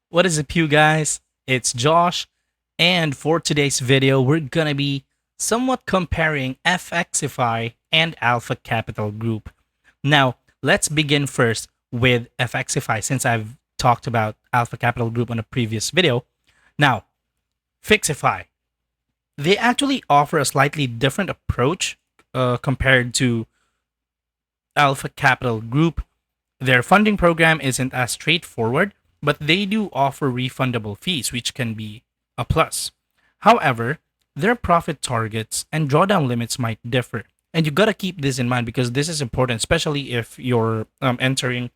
What is up, you guys? It's Josh, and for today's video, we're gonna be somewhat comparing Fxify and Alpha Capital Group. Now, let's begin first with Fxify since I've talked about Alpha Capital Group on a previous video. Now, Fxify, they actually offer a slightly different approach compared to Alpha Capital Group. Their funding program isn't as straightforward, but they do offer refundable fees, which can be a plus. However, their profit targets and drawdown limits might differ. And you gotta keep this in mind because this is important, especially if you're entering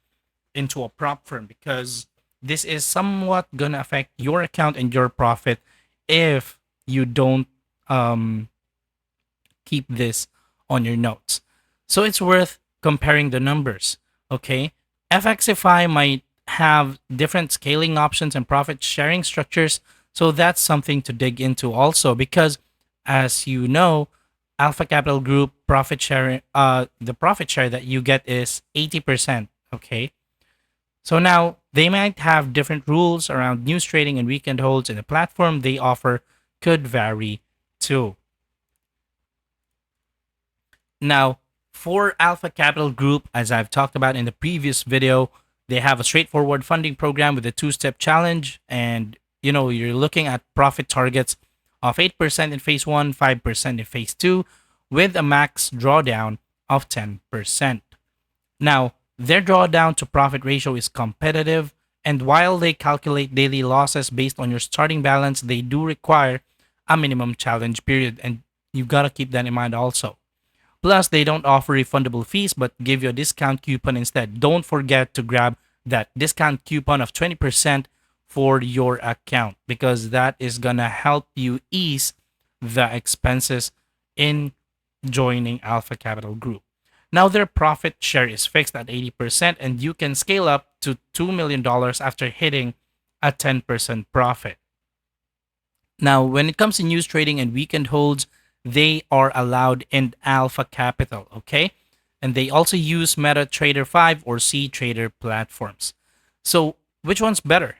into a prop firm, because this is somewhat gonna affect your account and your profit if you don't um, keep this on your notes. So it's worth comparing the numbers. Okay, Fxify might have different scaling options and profit sharing structures, so that's something to dig into also because, as you know, Alpha Capital Group profit sharing, the profit share that you get is 80%. Okay, so now they might have different rules around news trading and weekend holds, and the platform they offer could vary too. Now, for Alpha Capital Group, as I've talked about in the previous video, they have a straightforward funding program with a two-step challenge, and you're looking at profit targets of 8% in phase 1, 5% in phase 2, with a max drawdown of 10%. Now, their drawdown to profit ratio is competitive, and while they calculate daily losses based on your starting balance, they do require a minimum challenge period, and you've got to keep that in mind also. Plus, they don't offer refundable fees but give you a discount coupon instead. Don't forget to grab that discount coupon of 20% for your account because that is going to help you ease the expenses in joining Alpha Capital Group. Now, their profit share is fixed at 80%, and you can scale up to $2 million after hitting a 10% profit. Now, when it comes to news trading and weekend holds, they are allowed in Alpha Capital, okay? And they also use MetaTrader 5 or C Trader platforms. So, which one's better?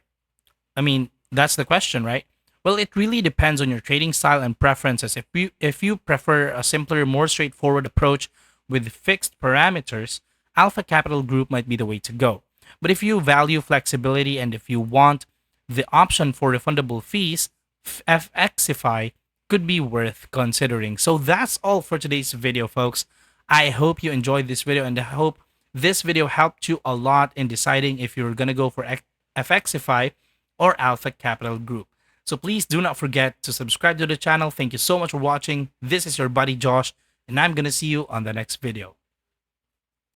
I mean, that's the question, right? Well, it really depends on your trading style and preferences. If you prefer a simpler, more straightforward approach with fixed parameters, Alpha Capital Group might be the way to go. But if you value flexibility and if you want the option for refundable fees, Fxify could be worth considering. So that's all for today's video, folks. I hope you enjoyed this video and I hope this video helped you a lot in deciding if you're going to go for Fxify or Alpha Capital Group. So please do not forget to subscribe to the channel. Thank you so much for watching. This is your buddy Josh, and I'm going to see you on the next video.